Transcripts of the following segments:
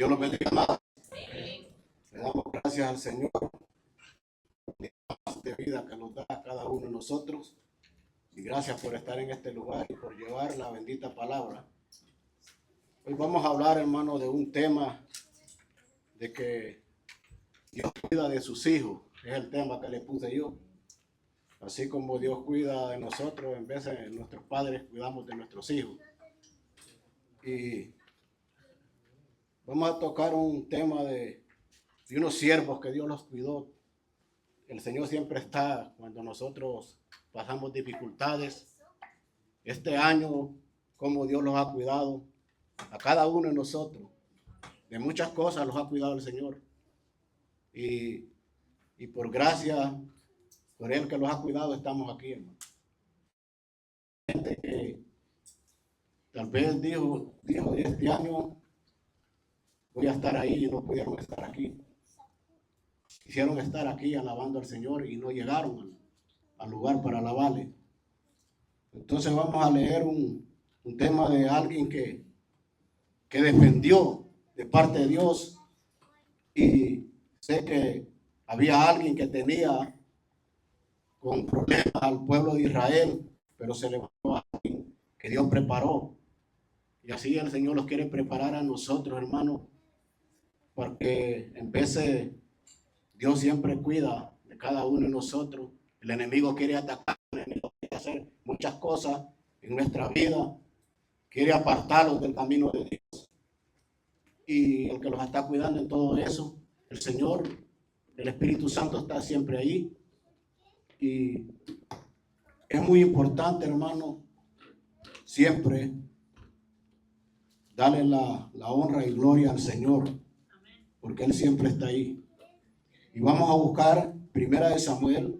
Dios los bendiga más. Le damos gracias al Señor de vida que nos da a cada uno de nosotros. Y gracias por estar en este lugar y por llevar la bendita palabra. Hoy vamos a hablar, hermano, de un tema de que Dios cuida de sus hijos. Es el tema que le puse yo. Así como Dios cuida de nosotros, en vez de nuestros padres cuidamos de nuestros hijos. Y vamos a tocar un tema de unos siervos que Dios los cuidó. El Señor siempre está cuando nosotros pasamos dificultades. Este año, como Dios los ha cuidado a cada uno de nosotros. De muchas cosas los ha cuidado el Señor. Y por gracia, por Él que los ha cuidado, estamos aquí, hermano. Gente que tal vez dijo, este año voy a estar ahí y no pudieron estar aquí. Quisieron estar aquí alabando al Señor y no llegaron al lugar para alabarle. Entonces vamos a leer un tema de alguien que defendió de parte de Dios, y sé que había alguien que tenía con problemas al pueblo de Israel, pero se levantó a alguien que Dios preparó. Y así el Señor los quiere preparar a nosotros, hermanos, porque en vez de Dios siempre cuida de cada uno de nosotros. El enemigo quiere atacar, el enemigo quiere hacer muchas cosas en nuestra vida, quiere apartarlos del camino de Dios. Y el que los está cuidando en todo eso, el Señor, el Espíritu Santo está siempre ahí. Y es muy importante, hermano, siempre darle la honra y gloria al Señor, porque Él siempre está ahí. Y vamos a buscar Primera de Samuel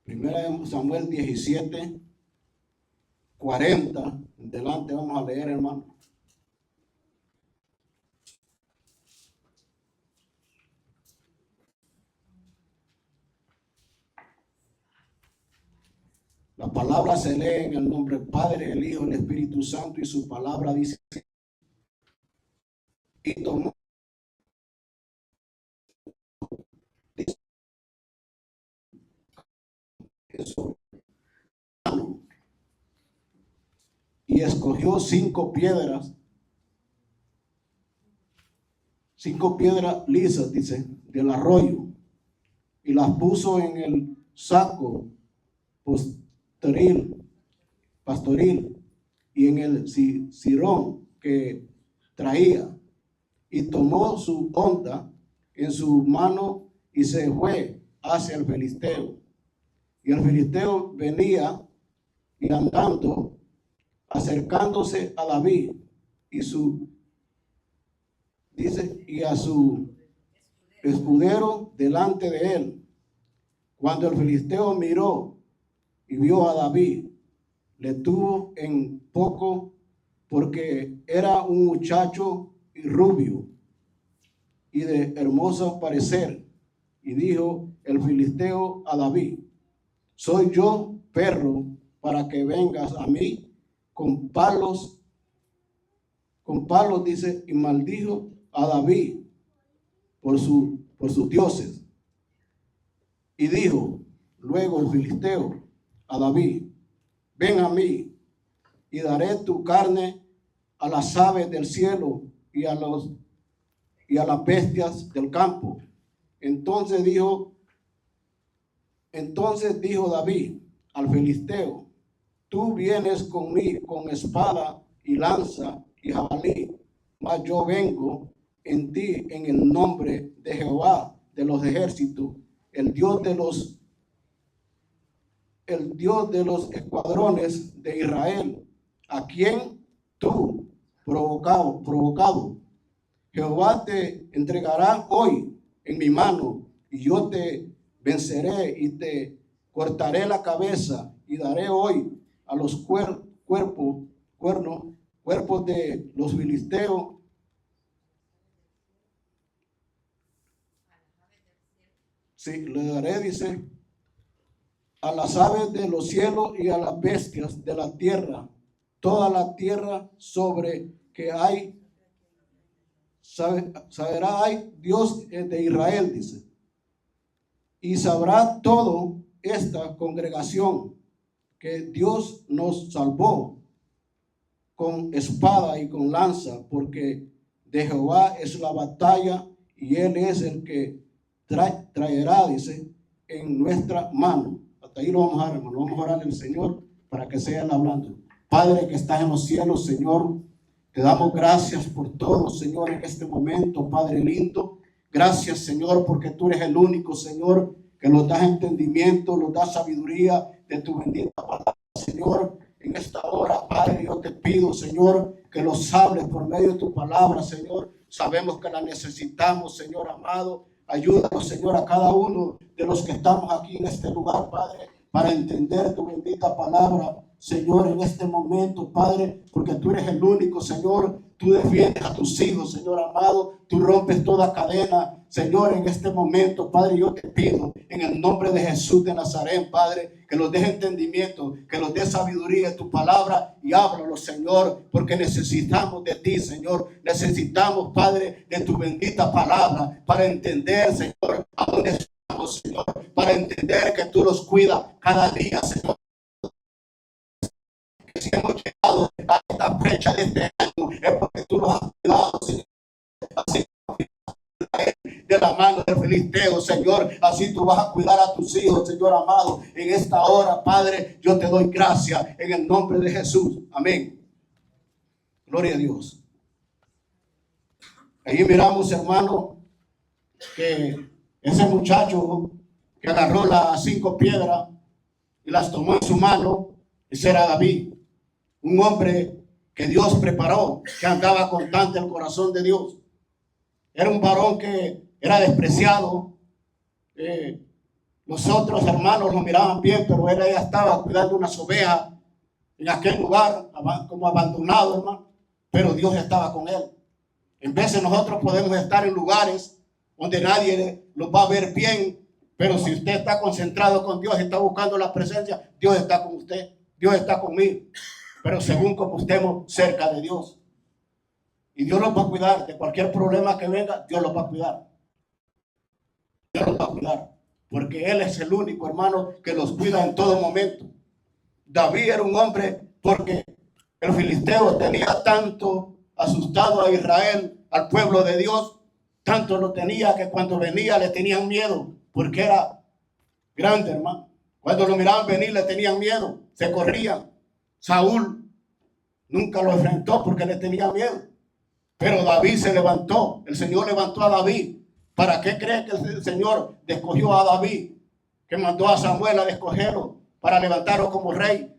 17, 40. Delante vamos a leer, hermano. La palabra se lee en el nombre del Padre, el Hijo, el Espíritu Santo, y su palabra dice: y tomó y escogió 5 piedras lisas, dice, del arroyo, y las puso en el saco pastoril y en el cirón que traía, y tomó su honda en su mano y se fue hacia el filisteo. Y el filisteo venía y andando, acercándose a David y a su escudero delante de él. Cuando el filisteo miró y vio a David, le tuvo en poco, porque era un muchacho y rubio y de hermoso parecer. Y dijo el filisteo a David: ¿soy yo perro para que vengas a mí con palos? Dice, y maldijo a David por sus dioses. Y dijo luego el filisteo a David: ven a mí y daré tu carne a las aves del cielo y a las bestias del campo. Entonces dijo David al filisteo: tú vienes conmigo con espada y lanza y jabalí, mas yo vengo en ti en el nombre de Jehová de los ejércitos, el Dios de los escuadrones de Israel, a quien tú provocado. Jehová te entregará hoy en mi mano, y yo te venceré y te cortaré la cabeza, y daré hoy a los cuerpos de los filisteos le daré, dice, a las aves de los cielos y a las bestias de la tierra, toda la tierra sobre que hay, saberá hay Dios de Israel, dice, y sabrá todo esta congregación que Dios nos salvó con espada y con lanza, porque de Jehová es la batalla y Él es el que traerá, dice, en nuestra mano. Hasta ahí lo vamos a dar, hermano. Vamos a orar al Señor para que sea Él hablando. Padre que estás en los cielos, Señor, te damos gracias por todo, Señor, en este momento, Padre lindo. Gracias, Señor, porque tú eres el único, Señor, que nos das entendimiento, nos das sabiduría de tu bendita palabra, Señor. En esta hora, Padre, yo te pido, Señor, que los hables por medio de tu palabra, Señor. Sabemos que la necesitamos, Señor amado. Ayúdanos, Señor, a cada uno de los que estamos aquí en este lugar, Padre, para entender tu bendita palabra, Señor, en este momento, Padre, porque tú eres el único, Señor. Tú defiendes a tus hijos, Señor amado. Tú rompes toda cadena, Señor, en este momento, Padre, yo te pido, en el nombre de Jesús de Nazaret, Padre, que los des entendimiento, que los des sabiduría de tu palabra y háblalo, Señor, porque necesitamos de ti, Señor. Necesitamos, Padre, de tu bendita palabra para entender, Señor, a dónde estamos, Señor, para entender que tú los cuidas cada día, Señor. Que si hemos llegado a esta fecha de este año, es porque tú nos has cuidado, Señor. Así de la mano del filisteo, Señor, así tú vas a cuidar a tus hijos, Señor amado. En esta hora, Padre, yo te doy gracias en el nombre de Jesús. Amén. Gloria a Dios. Ahí miramos, hermano, que ese muchacho que agarró las 5 piedras y las tomó en su mano, ese era David, un hombre que Dios preparó, que andaba constante el corazón de Dios. Era un varón que era despreciado. Los otros hermanos lo miraban bien, pero él ya estaba cuidando unas ovejas en aquel lugar, como abandonado, hermano. Pero Dios estaba con él. En veces nosotros podemos estar en lugares donde nadie los va a ver bien, pero si usted está concentrado con Dios, está buscando la presencia, Dios está con usted, Dios está conmigo. Pero según como estemos cerca de Dios. Y Dios los va a cuidar de cualquier problema que venga, Dios los va a cuidar. Dios los va a cuidar. Porque Él es el único, hermano, que los cuida en todo momento. David era un hombre porque el filisteo tenía tanto asustado a Israel, al pueblo de Dios, tanto lo tenía que cuando venía le tenían miedo, porque era grande, hermano. Cuando lo miraban venir le tenían miedo, se corrían. Saúl nunca lo enfrentó porque le tenía miedo. Pero David se levantó, el Señor levantó a David. ¿Para qué cree que el Señor escogió a David? Que mandó a Samuel a escogerlo para levantarlo como rey.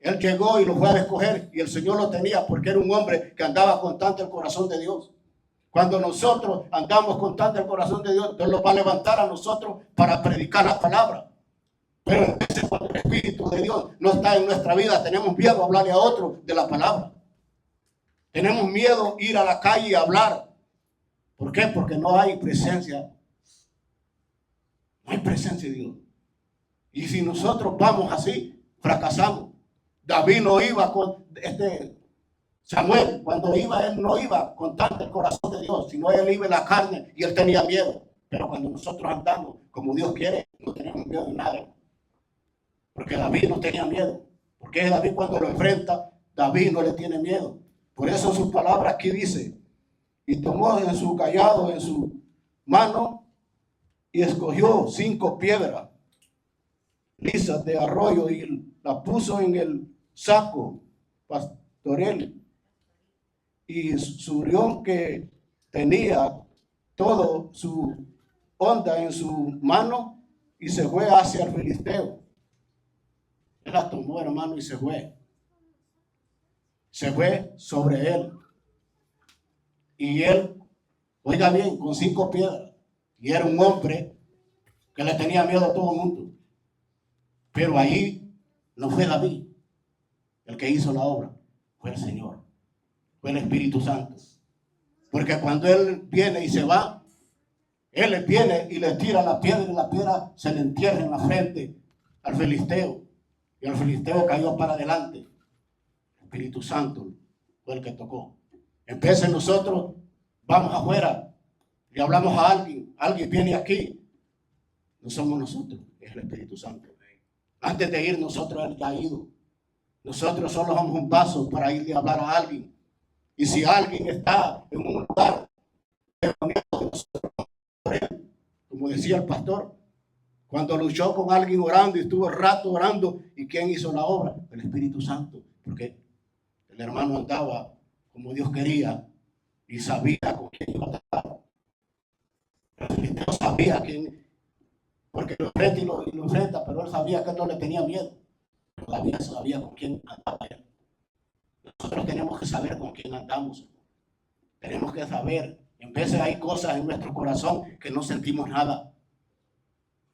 Él llegó y lo fue a escoger y el Señor lo tenía porque era un hombre que andaba constante el corazón de Dios. Cuando nosotros andamos constante el corazón de Dios, Dios nos va a levantar a nosotros para predicar la palabra. Pero a veces cuando el Espíritu de Dios no está en nuestra vida, tenemos miedo a hablarle a otro de la palabra. Tenemos miedo a ir a la calle y hablar. ¿Por qué? Porque no hay presencia. No hay presencia de Dios. Y si nosotros vamos así, fracasamos. David no iba con Samuel, cuando iba, él no iba con tanto el corazón de Dios, sino él iba en la carne y él tenía miedo. Pero cuando nosotros andamos como Dios quiere, no tenemos miedo de nada. Porque David no tenía miedo. Porque David cuando lo enfrenta, David no le tiene miedo. Por eso sus palabras aquí dice, y tomó en su cayado, en su mano, y escogió 5 piedras lisas de arroyo y la puso en el saco pastoril. Y su urión que tenía todo su onda en su mano y se fue hacia el filisteo. Él la tomó, hermano, y se fue. Se fue sobre él. Y él, oiga bien, con 5 piedras. Y era un hombre que le tenía miedo a todo el mundo. Pero ahí no fue David el que hizo la obra. Fue el Señor. Fue el Espíritu Santo. Porque cuando él viene y se va, él le viene y le tira la piedra y la piedra se le entierra en la frente al filisteo. Y el filisteo cayó para adelante. El Espíritu Santo fue el que tocó. En vez de nosotros vamos afuera y hablamos a alguien viene aquí, no somos nosotros, es el Espíritu Santo. Antes de ir nosotros, Él ya ha ido. Nosotros solo damos un paso para ir a hablar a alguien. Y si alguien está en un lugar, como decía el pastor, cuando luchó con alguien orando y estuvo rato orando, ¿y quién hizo la obra? El Espíritu Santo, porque el hermano andaba como Dios quería y sabía con quién iba a tratar. No sabía quién, porque lo enfrenta y lo enfrenta, pero él sabía que él no le tenía miedo. Todavía sabía con quién andaba él. Nosotros tenemos que saber con quién andamos. Tenemos que saber. En veces hay cosas en nuestro corazón que no sentimos nada.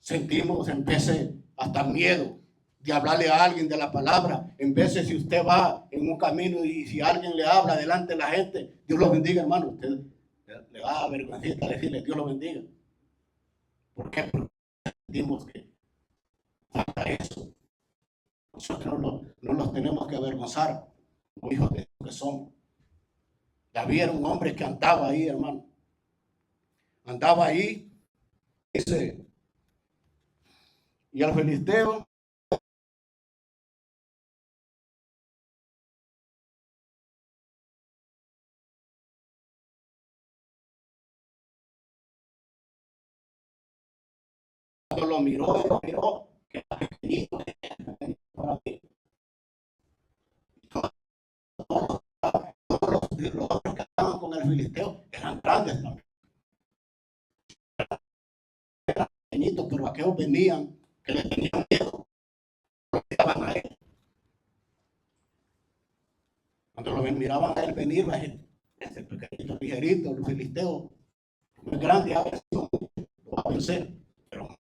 Sentimos en veces hasta miedo de hablarle a alguien de la palabra. En veces si usted va en un camino y si alguien le habla delante de la gente, Dios lo bendiga, hermano. Usted le va a avergonzar decirle Dios lo bendiga. ¿Por qué? Porque sentimos que falta eso. Nosotros no nos tenemos que avergonzar como hijos de Dios que somos. David era un hombre que andaba ahí, hermano. Andaba ahí, dice, y al filisteo cuando lo miró, que era pequeñito para mí. Los otros que estaban con el filisteo eran grandes también. Eran pequeñitos, pero aquellos venían que le tenían miedo. Miraban a él. Cuando lo miraban a él venir, ese pequeñito ligerito, el filisteo, muy grande, a ver si lo va a vencer. Pero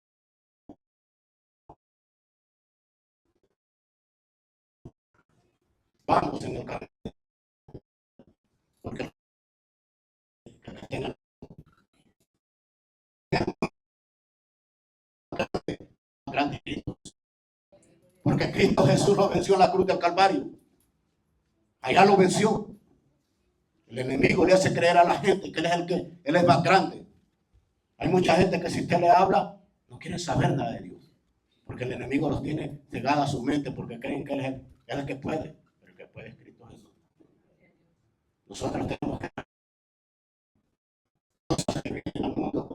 vamos en el camino. Porque tengan grandes Cristo. Porque Cristo Jesús lo venció en la cruz del Calvario. Allá lo venció. El enemigo le hace creer a la gente que él es más grande. Hay mucha gente que si usted le habla, no quiere saber nada de Dios. Porque el enemigo los tiene cegada su mente porque creen que él es el que puede. Pero el que puede es Cristo Jesús. Nosotros tenemos que en el mundo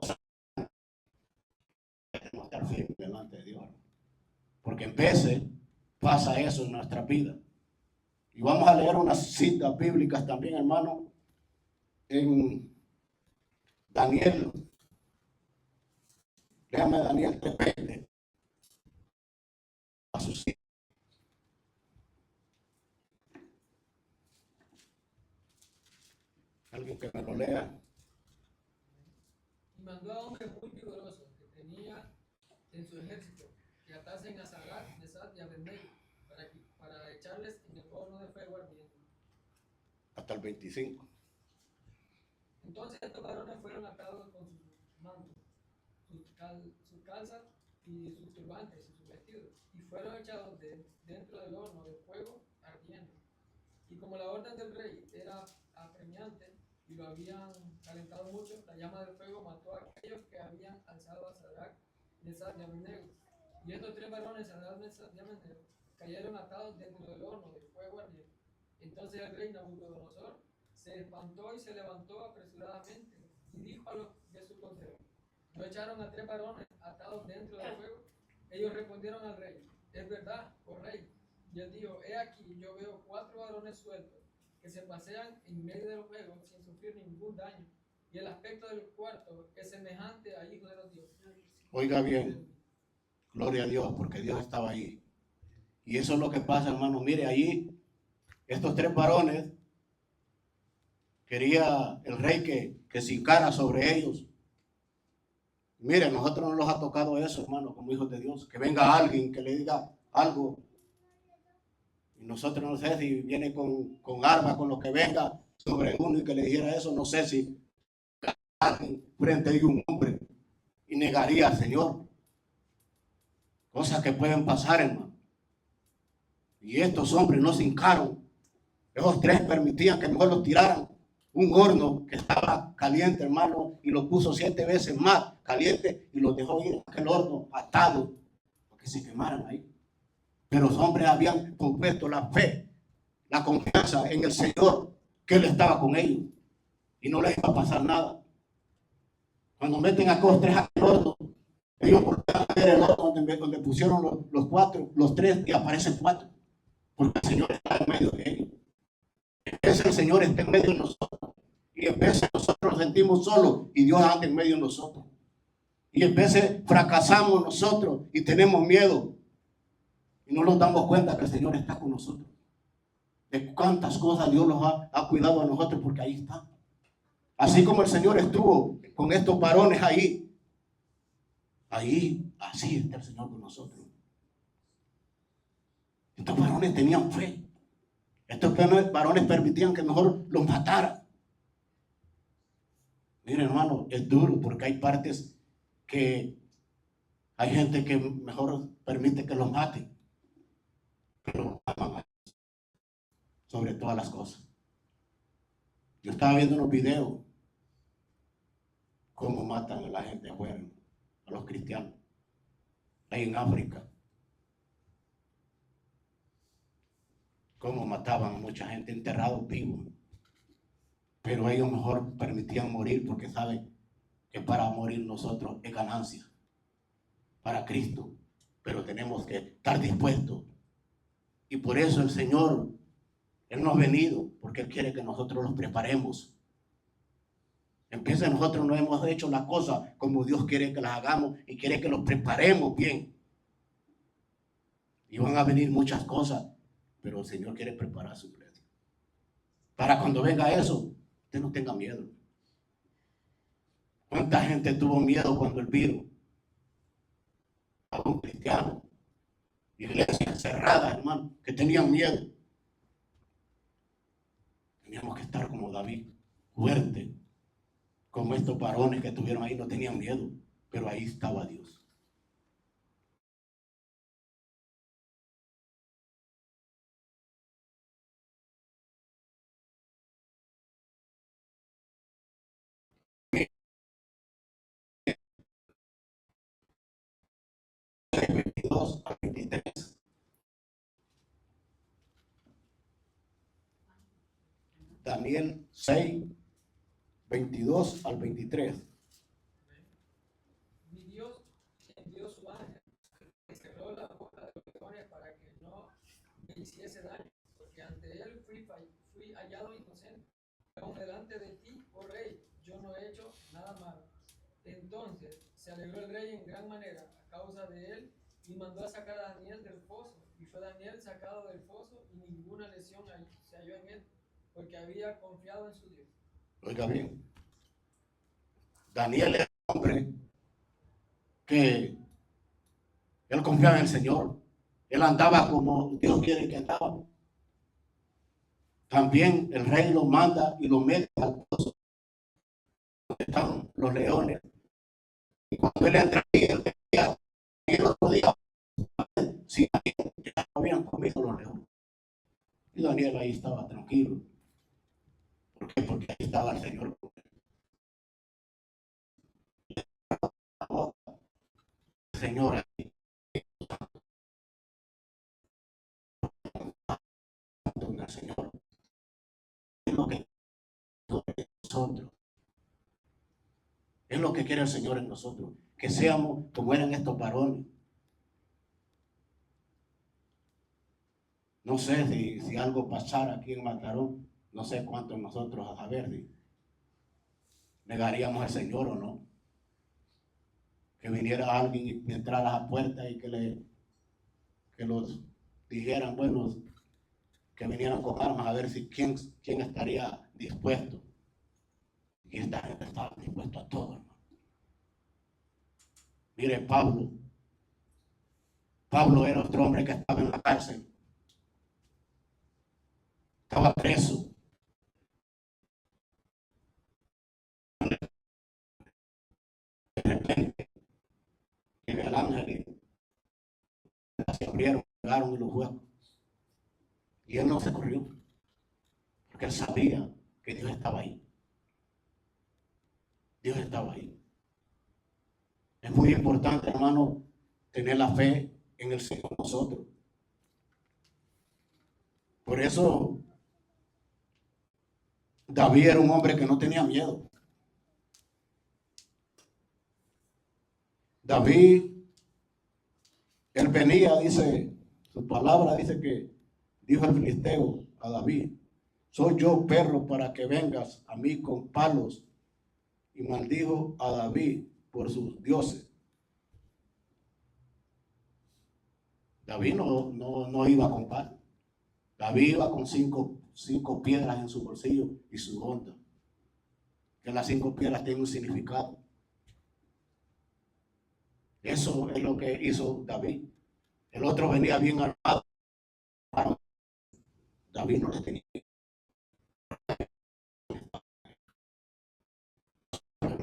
tenemos que estar firmes delante de Dios. Porque en veces pasa eso en nuestra vida. Y vamos a leer unas citas bíblicas también, hermano, en Daniel. Léame Daniel 3:20. A sus citas. Alguien que me lo lea. Y mandó a hombres muy vigorosos que tenía en su ejército que atasen a Sadrach, Mesach y Abednego para echarles en el horno de fuego ardiente. Hasta el 25. Entonces estos varones fueron atados con sus mantos, sus calzas y sus turbantes y sus vestidos, y fueron echados dentro del horno de fuego ardiente. Y como la orden del rey era apremiante y lo habían calentado mucho, la llama del fuego mató a aquellos que habían alzado a Sadrach, Mesach y Abednego. Y estos tres varones, Sadrach, Mesach y Abednego, cayeron atados dentro del horno de fuego ardiente. Entonces el rey Nabucodonosor se espantó y se levantó apresuradamente y dijo a los de su consejo: ¿no echaron a tres varones atados dentro del fuego? Ellos respondieron al rey: es verdad, oh rey. Y él dijo: he aquí, yo veo 4 varones sueltos que se pasean en medio del fuego sin sufrir ningún daño, y el aspecto del cuarto es semejante a hijo de los dioses. Oiga bien, gloria a Dios, porque Dios estaba ahí. Y eso es lo que pasa, hermano. Mire, allí, estos tres varones, quería el rey que se hincara sobre ellos. Mire, nosotros no nos ha tocado eso, hermano, como hijos de Dios. Que venga alguien que le diga algo. Y nosotros no sé si viene con armas, con lo que venga sobre uno y que le dijera eso. No sé si alguien frente a un hombre y negaría al Señor. Cosas que pueden pasar, hermano. Y estos hombres no se hincaron. Esos tres permitían que mejor los tiraran. Un horno que estaba caliente, hermano, y lo puso 7 veces más caliente y los dejó ir en aquel horno atado para que se quemaran ahí. Pero los hombres habían compuesto la fe, la confianza en el Señor, que Él estaba con ellos y no les iba a pasar nada. Cuando meten a aquellos tres al horno, ellos volvían a ver el horno donde pusieron los cuatro, los tres, y aparecen 4, porque el Señor está en medio de ellos. El Señor está en medio de nosotros. Y en veces nosotros nos sentimos solos y Dios anda en medio de nosotros. Y en veces fracasamos nosotros y tenemos miedo. Y no nos damos cuenta que el Señor está con nosotros. De cuántas cosas Dios nos ha cuidado a nosotros, porque ahí está. Así como el Señor estuvo con estos varones ahí, así está el Señor con nosotros. Estos varones tenían fe. Estos varones permitían que mejor los mataran. Mire, hermano, es duro porque hay partes que hay gente que mejor permite que los maten, pero aman sobre todas las cosas. Yo estaba viendo unos videos cómo matan a la gente afuera, a los cristianos, ahí en África. Cómo mataban a mucha gente enterrados vivos. Pero ellos mejor permitían morir porque saben que para morir nosotros es ganancia para Cristo. Pero tenemos que estar dispuestos. Y por eso el Señor, Él no ha venido, porque Él quiere que nosotros los preparemos. Empieza, nosotros no hemos hecho las cosas como Dios quiere que las hagamos y quiere que los preparemos bien. Y van a venir muchas cosas, pero el Señor quiere preparar su iglesia. Para cuando venga eso, usted no tenga miedo. ¿Cuánta gente tuvo miedo cuando el virus? A un cristiano, iglesias cerradas, hermano, que tenían miedo. Teníamos que estar como David, fuerte, como estos varones que estuvieron ahí, no tenían miedo, pero ahí estaba Dios. De 22 a 23. Daniel 6, 22 al 23. Mi Dios envió su ángel y cerró la boca de los leones para que no me hiciese daño, porque ante él fui hallado inocente. Aún delante de ti, oh rey, yo no he hecho nada malo. Entonces se alegró el rey en gran manera a causa de él y mandó a sacar a Daniel del foso. Y fue Daniel sacado del foso y ninguna lesión se halló en él, porque había confiado en su Dios. Oiga bien, Daniel era un hombre que él confiaba en el Señor. Él andaba como Dios quiere que andaba. También el rey lo manda y lo mete al pozo donde están los leones. Y cuando él entra ahí, él decía, y el otro día, si ya habían comido los leones. Y Daniel ahí estaba tranquilo. ¿Por qué? Porque ahí estaba el Señor. El Señor ahí, el Señor. Es lo que nosotros. Es lo que quiere el Señor en nosotros. Que seamos como eran estos varones. No sé si algo pasara aquí en Mataró, no sé cuántos nosotros a saber, negaríamos al Señor o no. Que viniera alguien y me entrara a la puerta y que los dijeran, bueno, que vinieran con armas a ver si quién estaría dispuesto. Y esta gente estaba dispuesta a todo, hermano. Mire, Pablo era otro hombre que estaba en la cárcel. Estaba preso. De repente, llega el ángel y se abrieron, llegaron y los juegos. Y él no se corrió. Porque él sabía que Dios estaba ahí. Dios estaba ahí. Es muy importante, hermano, tener la fe en el Señor nosotros. Por eso David era un hombre que no tenía miedo. David, él venía, dice, su palabra dice que dijo el filisteo a David: soy yo perro para que vengas a mí con palos. Y maldijo a David por sus dioses. David no iba con palos. David iba con cinco piedras en su bolsillo y su honda. Que las 5 piedras tienen un significado. Eso es lo que hizo David. El otro venía bien armado. David no le tenía.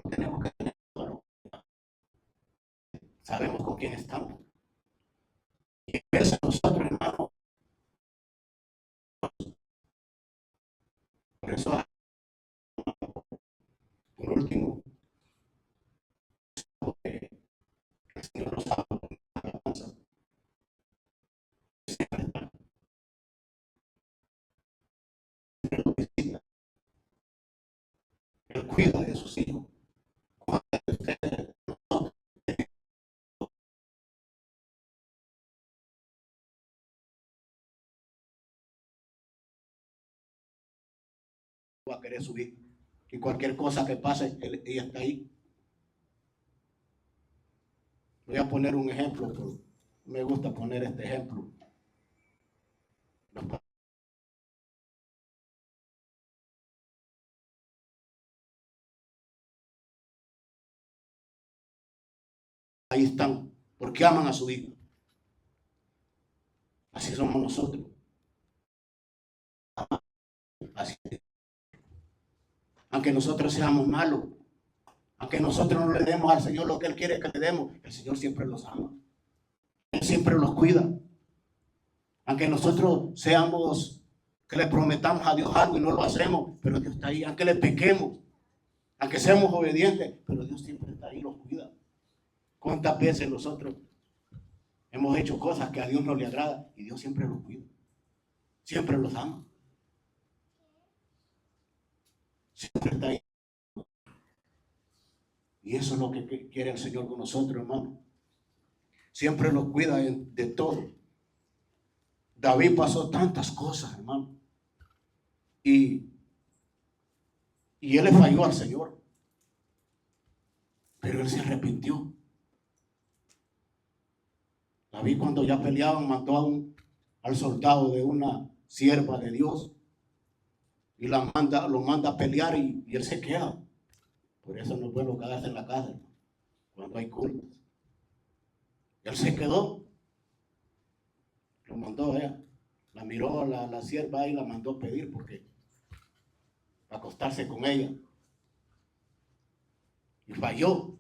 Tenemos que tener claro. Sabemos con quién estamos. Y a veces nosotros, hermano, por eso, por último, el Señor nos ha dado alabanza. Él cuida de sus hijos. Va a querer subir. Y cualquier cosa que pase, ella está ahí. Voy a poner un ejemplo, pero me gusta poner este ejemplo. Ahí están, porque aman a su hijo. Así somos nosotros. Así. Aunque nosotros seamos malos, aunque nosotros no le demos al Señor lo que Él quiere que le demos, el Señor siempre los ama. Él siempre los cuida. Aunque nosotros seamos, que le prometamos a Dios algo y no lo hacemos, pero Dios está ahí. Aunque le pequemos, aunque seamos obedientes, pero Dios siempre está ahí y los cuida. ¿Cuántas veces nosotros hemos hecho cosas que a Dios no le agrada y Dios siempre los cuida? Siempre los ama. Siempre está ahí. Y eso es lo que quiere el Señor con nosotros, hermano. Siempre los cuida de todo. David pasó tantas cosas, hermano. Y él le falló al Señor. Pero él se arrepintió. David, cuando ya peleaban, mató al soldado de una sierva de Dios. Y lo manda a pelear y él se queda. Por eso no es bueno quedarse en la casa cuando hay cultos. Él se quedó. Lo mandó, la miró la sierva y la mandó a pedir porque para acostarse con ella. Y falló.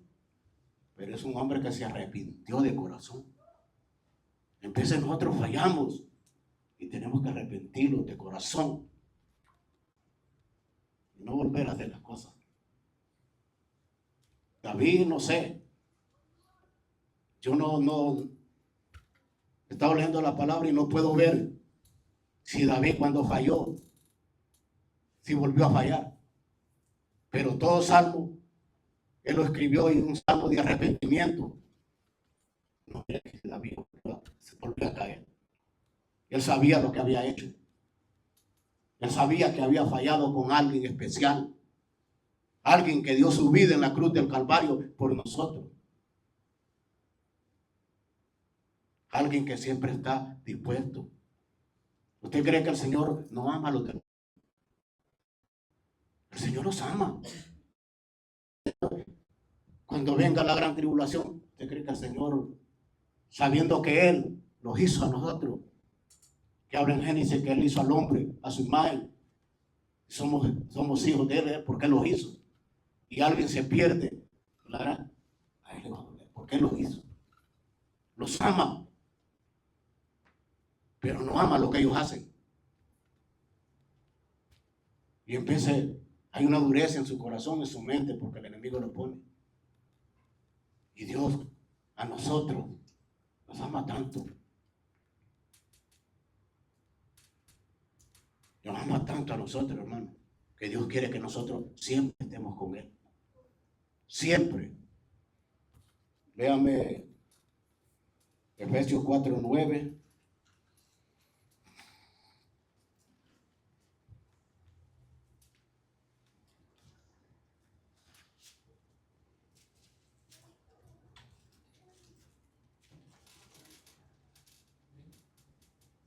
Pero es un hombre que se arrepintió de corazón. En veces nosotros fallamos y tenemos que arrepentirnos de corazón y no volver a hacer las cosas. David, no sé, yo no estaba leyendo la palabra y no puedo ver si David cuando falló, si volvió a fallar. Pero todo salmo, él lo escribió en un salmo de arrepentimiento. No, mira que David se volvió a caer. Él sabía lo que había hecho. Él sabía que había fallado con alguien especial. Alguien que dio su vida en la cruz del Calvario por nosotros. Alguien que siempre está dispuesto. ¿Usted cree que el Señor no ama a los demás? El Señor los ama. Cuando venga la gran tribulación, ¿usted cree que el Señor, sabiendo que Él los hizo a nosotros, que habla en Génesis que Él hizo al hombre a su imagen, somos hijos de Él, porque Él los hizo? Y alguien se pierde, ¿verdad? A Él le va a doler, porque Él los hizo. Los ama, pero no ama lo que ellos hacen. Y hay una dureza en su corazón, en su mente, porque el enemigo lo pone. Y Dios a nosotros nos ama tanto. Nos ama tanto a nosotros, hermano, que Dios quiere que nosotros siempre estemos con Él. Siempre. Léame Efesios 4:9.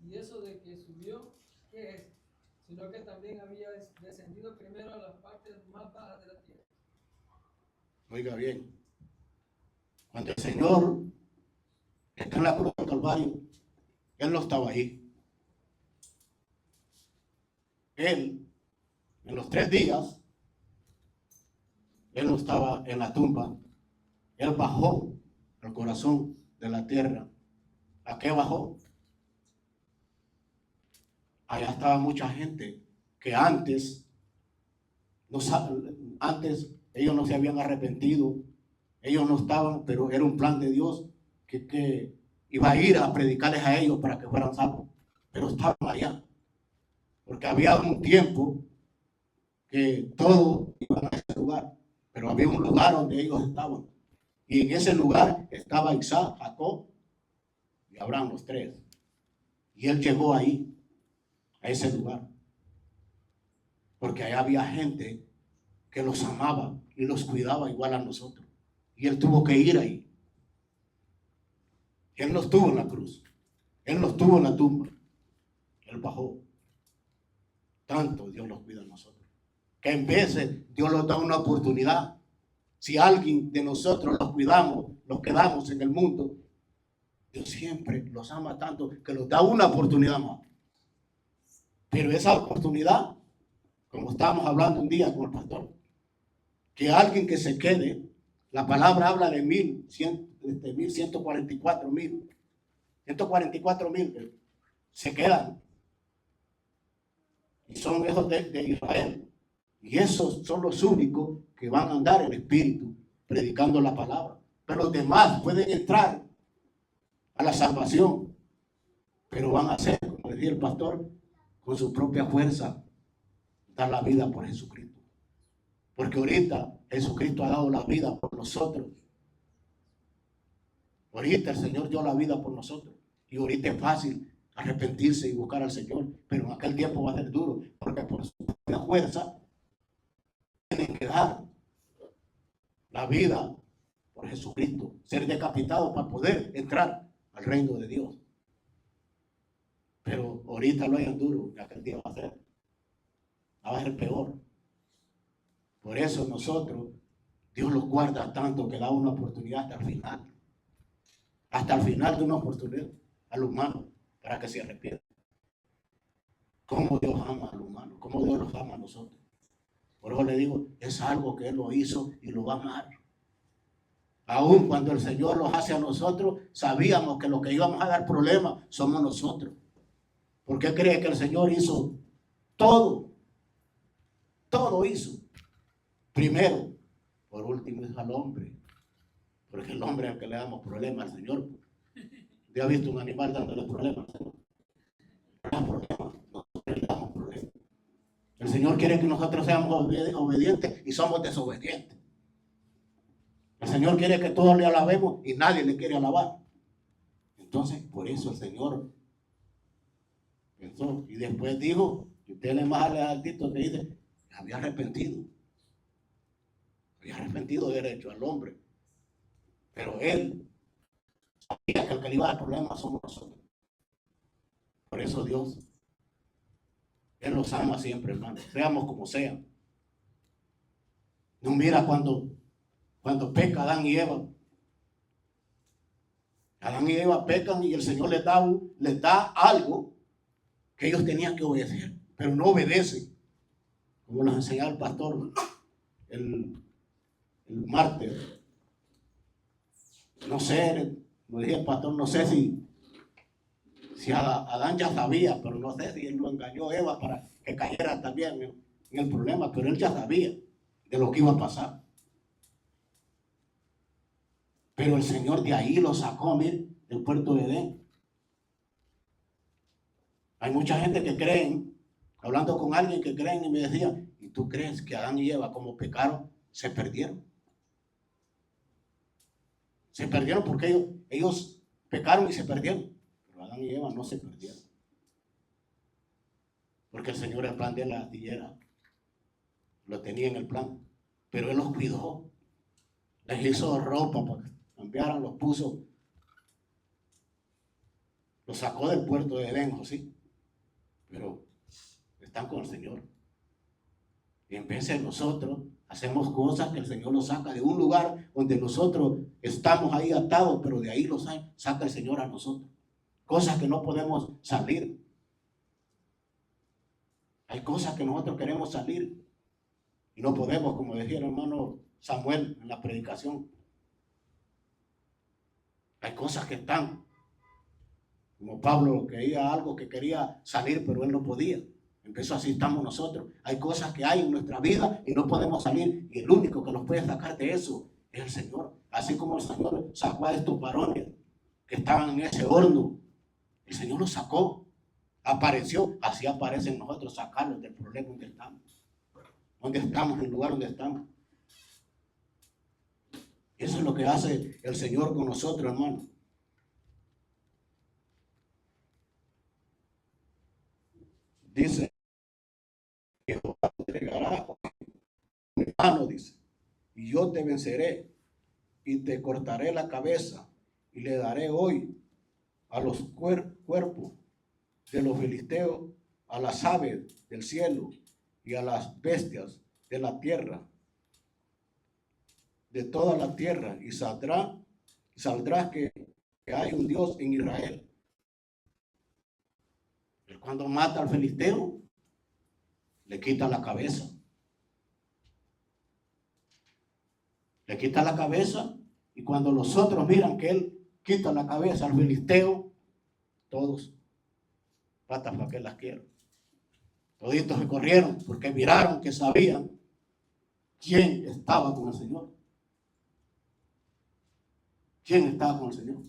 Y eso de que subió, ¿qué es? Sino que también había descendido primero a las partes más bajas de la tierra. Oiga bien, cuando el Señor está en la cruz del Calvario, Él no estaba ahí. Él, en los 3 días, Él no estaba en la tumba. Él bajó al corazón de la tierra. ¿A qué bajó? Allá estaba mucha gente que antes ellos no se habían arrepentido, ellos no estaban, pero era un plan de Dios que iba a ir a predicarles a ellos para que fueran salvos, pero estaban allá, porque había un tiempo que todos iban a ese lugar, pero había un lugar donde ellos estaban, y en ese lugar estaba Isaac, Jacob y Abraham, los 3, y él llegó ahí, a ese lugar, porque allá había gente que los amaba y los cuidaba igual a nosotros, y él tuvo que ir ahí. Él no estuvo en la cruz, él no estuvo en la tumba, él bajó. Tanto Dios los cuida a nosotros, que en veces Dios nos da una oportunidad. Si alguien de nosotros los cuidamos, los quedamos en el mundo, Dios siempre los ama tanto que nos da una oportunidad más. Pero esa oportunidad, como estábamos hablando un día con el pastor, que alguien que se quede, la palabra habla de 144,000 se quedan. Y son esos de Israel. Y esos son los únicos que van a andar en espíritu, predicando la palabra. Pero los demás pueden entrar a la salvación, pero van a hacer, como decía el pastor, con su propia fuerza, dar la vida por Jesucristo. Porque ahorita Jesucristo ha dado la vida por nosotros. Ahorita el Señor dio la vida por nosotros. Y ahorita es fácil arrepentirse y buscar al Señor. Pero en aquel tiempo va a ser duro, porque por su propia fuerza tienen que dar la vida por Jesucristo, ser decapitado para poder entrar al reino de Dios. Pero ahorita lo hayan duro, que aquel día va a ser peor. Por eso nosotros, Dios los guarda tanto que da una oportunidad hasta el final. Hasta el final de una oportunidad al humano para que se arrepienta. ¿Cómo Dios ama al humano? ¿Cómo Dios los ama a nosotros? Por eso le digo, es algo que Él lo hizo y lo va a amar. Aún cuando el Señor los hace a nosotros, sabíamos que lo que íbamos a dar problemas somos nosotros. ¿Por qué cree que el Señor hizo todo? Todo hizo. Primero, por último es al hombre. Porque el hombre es el que le damos problemas al Señor. ¿Usted ha visto un animal dándole problemas al Señor? No le damos problemas, nosotros le damos problemas. El Señor quiere que nosotros seamos obedientes y somos desobedientes. El Señor quiere que todos le alabemos y nadie le quiere alabar. Entonces, por eso el Señor pensó y después dijo, y usted le más altito que dice, había arrepentido derecho al hombre. Pero Él sabía que el que le iba a dar problemas somos nosotros. Por eso Dios, Él los ama siempre, hermano, seamos como sean. No mira cuando peca Adán y Eva. Adán y Eva pecan y el Señor les da algo que ellos tenían que obedecer, pero no obedecen, como nos enseñaba el pastor el martes. No sé, como dije el pastor, no sé si Adán ya sabía, pero no sé si él lo engañó a Eva para que cayera también en el problema, pero él ya sabía de lo que iba a pasar. Pero el Señor de ahí lo sacó, mire, del puerto de Edén. Hay mucha gente que creen, hablando con alguien que creen y me decía, ¿y tú crees que Adán y Eva como pecaron, se perdieron? Se perdieron porque ellos pecaron y se perdieron. Pero Adán y Eva no se perdieron. Porque el Señor, el plan de la astillera, lo tenía en el plan. Pero Él los cuidó. Les hizo ropa para que cambiaran, los puso. Los sacó del puerto de Edén, ¿sí? Pero están con el Señor. Y en vez de nosotros hacemos cosas que el Señor nos saca de un lugar donde nosotros estamos ahí atados, pero de ahí los saca el Señor a nosotros. Cosas que no podemos salir. Hay cosas que nosotros queremos salir y no podemos, como decía el hermano Samuel en la predicación. Hay cosas que están, como Pablo quería algo que quería salir, pero él no podía. Empezó, así estamos nosotros. Hay cosas que hay en nuestra vida y no podemos salir. Y el único que nos puede sacar de eso es el Señor. Así como el Señor sacó a estos varones que estaban en ese horno. El Señor los sacó. Apareció. Así aparecen nosotros, sacarlos del problema donde estamos. Donde estamos, en el lugar donde estamos. Eso es lo que hace el Señor con nosotros, hermano. Dice, Jehová te entregará mi mano, dice, y yo te venceré y te cortaré la cabeza y le daré hoy a los cuerpos de los filisteos, a las aves del cielo y a las bestias de la tierra, de toda la tierra, y saldrá que hay un Dios en Israel. Él cuando mata al filisteo, le quita la cabeza. Le quita la cabeza, y cuando los otros miran que él quita la cabeza al filisteo, todos, patas para que las quiero. Toditos se corrieron porque miraron que sabían quién estaba con el Señor. ¿Quién estaba con el Señor?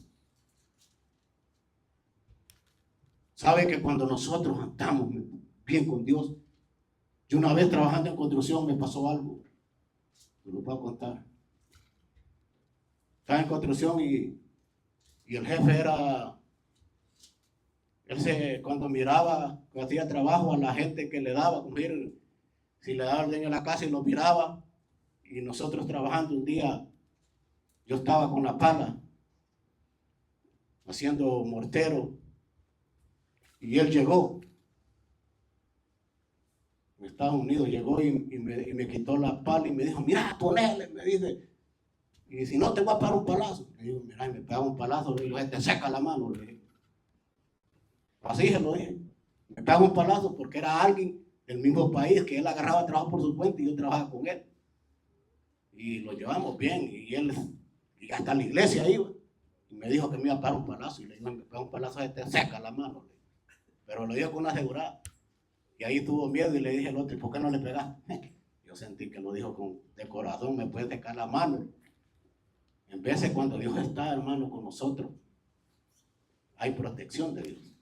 Sabe que cuando nosotros andamos bien con Dios, yo una vez trabajando en construcción me pasó algo, me lo puedo contar. Estaba en construcción y el jefe era, cuando miraba, que hacía trabajo a la gente que le daba, si le daba orden en la casa y lo miraba, y nosotros trabajando un día, yo estaba con la pala, haciendo mortero, y él llegó, en Estados Unidos, llegó y me quitó la pala y me dijo, mira, ponele, me dice, y si no te voy a pegar un palazo. Le digo, mira, y me pegaba un palazo, le digo, te seca la mano, le dije. Así se lo dije, me pegaba un palazo porque era alguien del mismo país, que él agarraba trabajo por su cuenta y yo trabajaba con él. Y lo llevamos bien, y hasta la iglesia iba, y me dijo que me iba a pegar un palazo, y le digo, me pega un palazo, te seca la mano, pero lo dijo con una asegurada. Y ahí tuvo miedo y le dije al otro, ¿por qué no le pegaste? Yo sentí que lo dijo de corazón, me puede secar la mano. En vez de cuando Dios está, hermano, con nosotros, hay protección de Dios.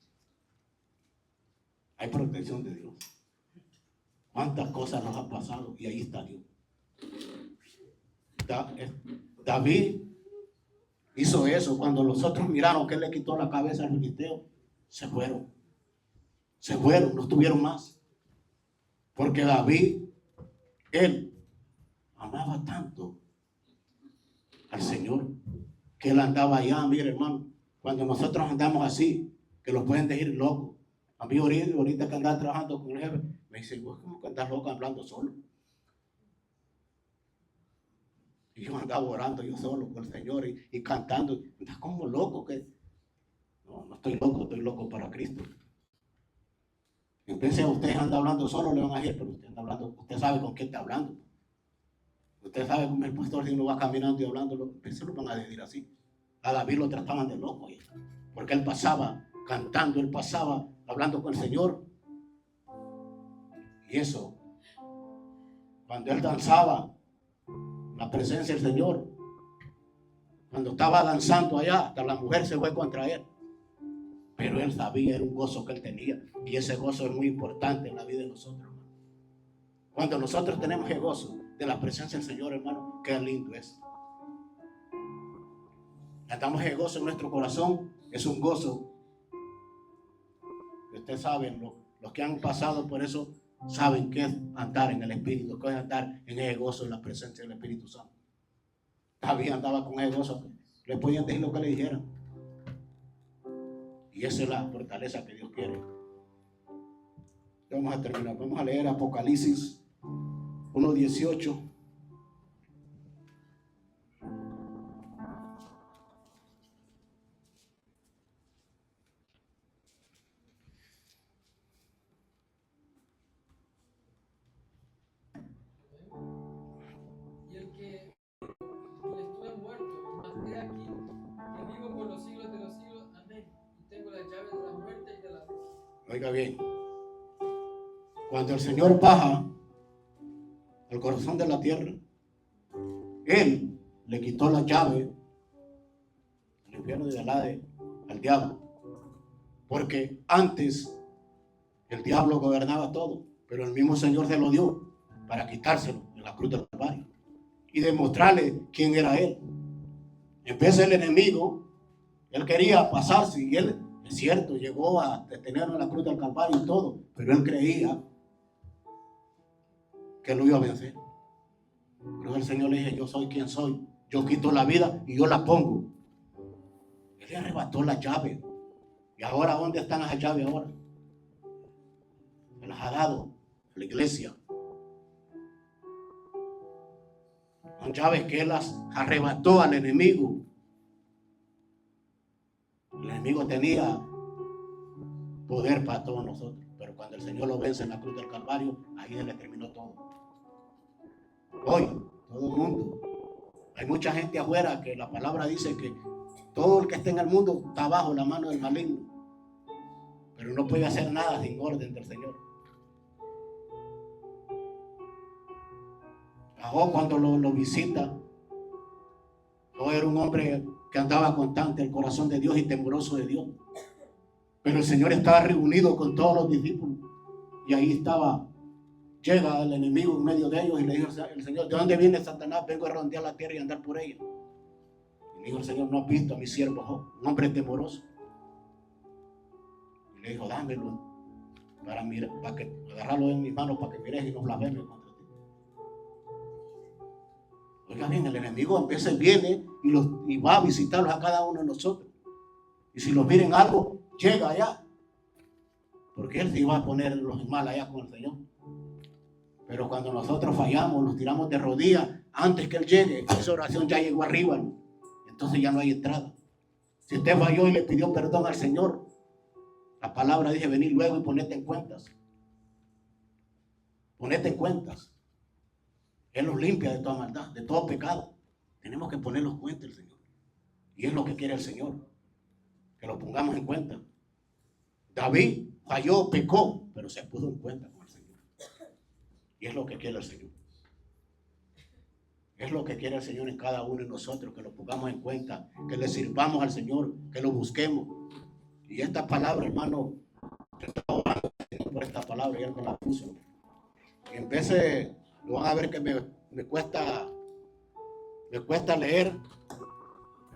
Hay protección de Dios. ¿Cuántas cosas nos han pasado? Y ahí está Dios. David hizo eso. Cuando los otros miraron que él le quitó la cabeza al filisteo, se fueron. No estuvieron más. Porque David, él amaba tanto al Señor, que él andaba allá. Mire, hermano, cuando nosotros andamos así, que los pueden decir locos. A mí ahorita que andaba trabajando con el jefe, me dice, ¿vos cómo que andas loco hablando solo? Y yo andaba orando yo solo con el Señor y cantando. ¿Estás como loco? No estoy loco para Cristo. Entonces ustedes andan hablando solo, le van a decir, pero usted sabe con quién está hablando. Usted sabe cómo el pastor, si uno va caminando y hablando, se lo van a decir así. A David lo trataban de loco, porque él pasaba cantando, él pasaba hablando con el Señor. Y eso cuando él danzaba la presencia del Señor, cuando estaba danzando allá, hasta la mujer se fue contra él. Pero él sabía, era un gozo que él tenía. Y ese gozo es muy importante en la vida de nosotros, hermano. Cuando nosotros tenemos el gozo de la presencia del Señor, hermano, qué lindo es. Andamos el gozo en nuestro corazón, es un gozo. Ustedes saben, los que han pasado por eso, saben qué es andar en el Espíritu, qué es andar en el gozo, en la presencia del Espíritu Santo. David andaba con el gozo, le podían decir lo que le dijeran. Y esa es la fortaleza que Dios quiere. Vamos a terminar, vamos a leer Apocalipsis 1:18. Y el que estuve muerto, mas he aquí, que vivo por los siglos de los siglos. Amén. Y tengo las llaves de la muerte y de la vida. Oiga bien, cuando el Señor baja al corazón de la tierra, Él le quitó la llave al infierno y del Hades al diablo. Porque antes el diablo gobernaba todo, pero el mismo Señor se lo dio para quitárselo en la cruz del Calvario y demostrarle quién era Él. En vez del enemigo, él quería pasarse y él, es cierto, llegó a detenerlo en la cruz del Calvario y todo, pero él creía que lo iba a vencer. Pero el Señor le dije, yo soy quien soy, yo quito la vida y yo la pongo. Él le arrebató la llave. ¿Y ahora dónde están esas llaves ahora? Se las ha dado a la iglesia. Son llaves que él las arrebató al enemigo. El enemigo tenía poder para todos nosotros, pero cuando el Señor lo vence en la cruz del Calvario, ahí se le terminó todo. Hoy, todo el mundo, hay mucha gente afuera que la palabra dice que todo el que esté en el mundo está bajo la mano del maligno, pero no puede hacer nada sin orden del Señor. Ahora cuando lo visita, Job era un hombre que andaba constante el corazón de Dios y temeroso de Dios. Pero el Señor estaba reunido con todos los discípulos. Y ahí estaba, llega el enemigo en medio de ellos y le dijo el Señor, ¿de dónde viene Satanás? Vengo a rondear la tierra y andar por ella. Y le dijo el Señor, ¿no has visto a mi siervo Job, un hombre temoroso? Y le dijo, dámelo para mirar, para que agarrarlo en mis manos para que mires y no blasfemes contra ti. Oiga bien, el enemigo a veces viene y va a visitarlos a cada uno de nosotros. Y si los miren algo, llega allá. Porque él se iba a poner los mal allá con el Señor. Pero cuando nosotros fallamos, nos tiramos de rodillas, antes que él llegue, esa oración ya llegó arriba, ¿no? Entonces ya no hay entrada. Si usted falló y le pidió perdón al Señor, la palabra dice, venid luego y ponete en cuentas. Ponete en cuentas. Él los limpia de toda maldad, de todo pecado. Tenemos que ponerlos en cuenta el Señor. Y es lo que quiere el Señor, que lo pongamos en cuenta. David falló, pecó, pero se puso en cuenta con el Señor. Y es lo que quiere el Señor. Es lo que quiere el Señor en cada uno de nosotros, que lo pongamos en cuenta, que le sirvamos al Señor, que lo busquemos. Y esta palabra, hermano, yo estaba orando por esta palabra y él me la puso. Y en vez de, lo van a ver que me cuesta leer,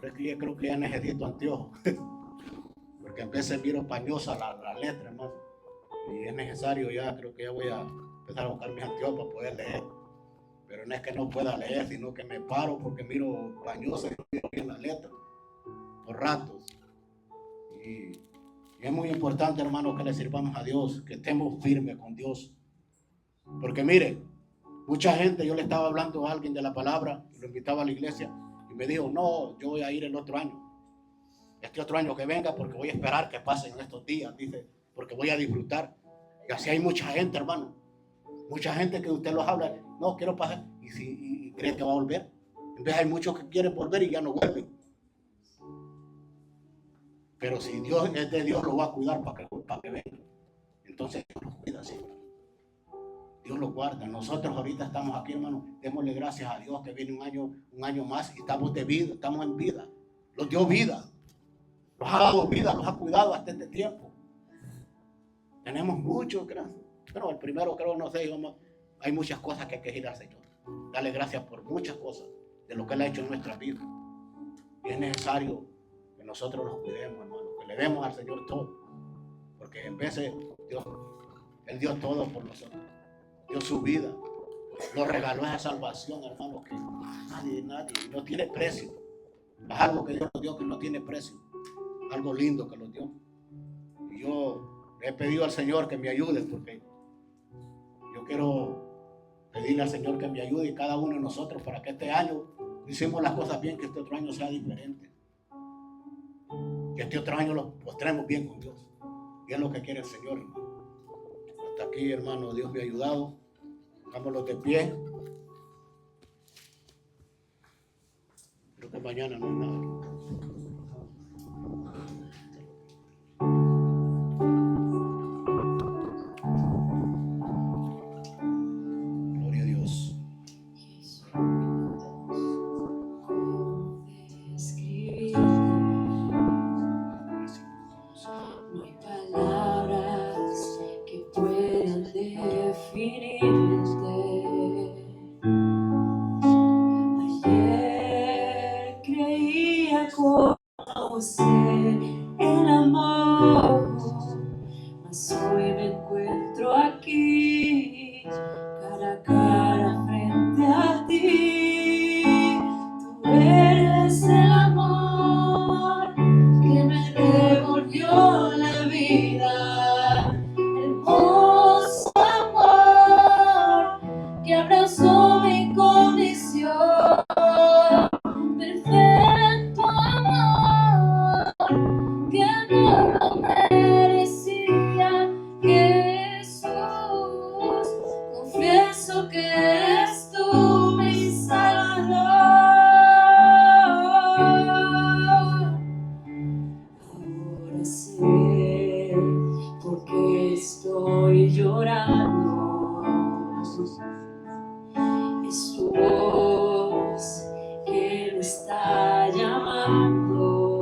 pero es que yo creo que ya necesito anteojos. Porque a veces miro pañosa la letra, hermano. Y es necesario ya, creo que ya voy a empezar a buscar mis anteojos para poder leer. Pero no es que no pueda leer, sino que me paro porque miro pañosa y no miro bien la letra por ratos. Y es muy importante, hermano, que le sirvamos a Dios, que estemos firmes con Dios. Porque mire, mucha gente, yo le estaba hablando a alguien de la palabra, lo invitaba a la iglesia y me dijo, no, yo voy a ir el otro año. Este otro año que venga porque voy a esperar que pasen estos días, dice, porque voy a disfrutar. Y así hay mucha gente, hermano. Mucha gente que usted los habla, no, quiero pasar, y cree que va a volver. En vez hay muchos que quieren volver y ya no vuelven. Pero si Dios es de Dios, lo va a cuidar para que venga. Entonces Dios los cuida siempre. Dios los guarda. Nosotros ahorita estamos aquí, hermano. Démosle gracias a Dios que viene un año más y estamos de vida, estamos en vida. Los dio vida. Los ha dado vida, los ha cuidado hasta este tiempo. Tenemos mucho, pero el primero creo, no sé, hay muchas cosas que hay que ir al Señor. Dale gracias por muchas cosas de lo que Él ha hecho en nuestra vida. Y es necesario que nosotros nos cuidemos, hermano, que le demos al Señor todo. Porque en veces Él dio todo por nosotros. Dio su vida. Nos regaló esa salvación, hermano, que nadie, no tiene precio. Es algo que Dios nos dio que no tiene precio. Algo lindo que nos dio. Y yo le he pedido al Señor que me ayude, porque yo quiero pedirle al Señor que me ayude y cada uno de nosotros para que este año hicimos las cosas bien, que este otro año sea diferente. Que este otro año lo postremos bien con Dios. Y es lo que quiere el Señor, hermano. Hasta aquí, hermano, Dios me ha ayudado. Pongámoslo de pie. Creo que mañana no hay nada. Gloria a Dios. No hay palabras que puedan definirte. Ayer creía conocer el amor, mas hoy me encuentro aquí, cara a cara frente a ti. Tú eres el amor que me devolvió la vida, hermoso amor que abrazó mi condición, perfecto amor que no lo merecía. Jesús, confieso que eres tú mi Salvador. Ahora sé por qué estoy llorando. Es tu voz que me está llamando.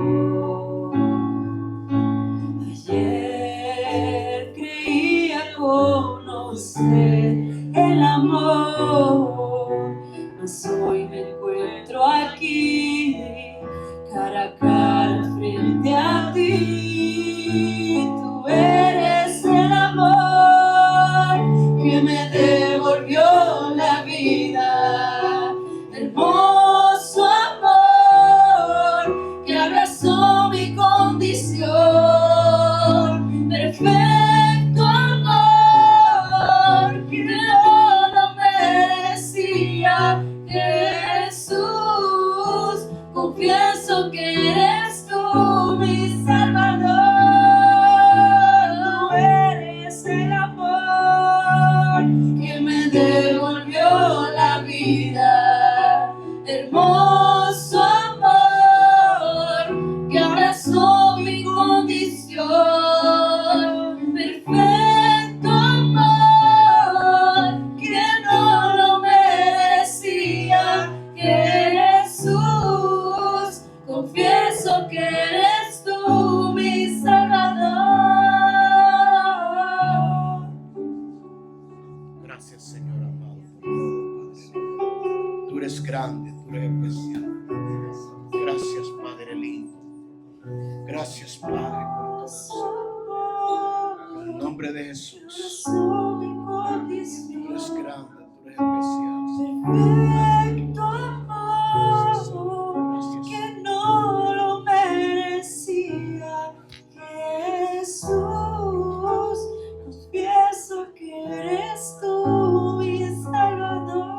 Ayer creía conocer el amor, mas hoy me encuentro aquí, cara a cara frente a ti. Tú eres el amor que me devolvió la vida, hermoso amor que abrazó mi condición, perfecto amor que no lo merecía. Jesús, confieso que eres tú mi Salvador. Tú eres el amor que me devolvió la vida, hermoso amor que abrazó mi condición, perfecto amor que no lo merecía. Jesús, confieso que eres tú mi Salvador. Gracias, Señor amado, por todo, Padre. Tú eres grande, tú eres especial. Gracias, Padre lindo. Gracias, Padre, por todo. En el nombre de Jesús. Tú eres grande, tú eres especial. Perfecto amor que no lo merecía. Jesús, confieso que eres tú mi Salvador.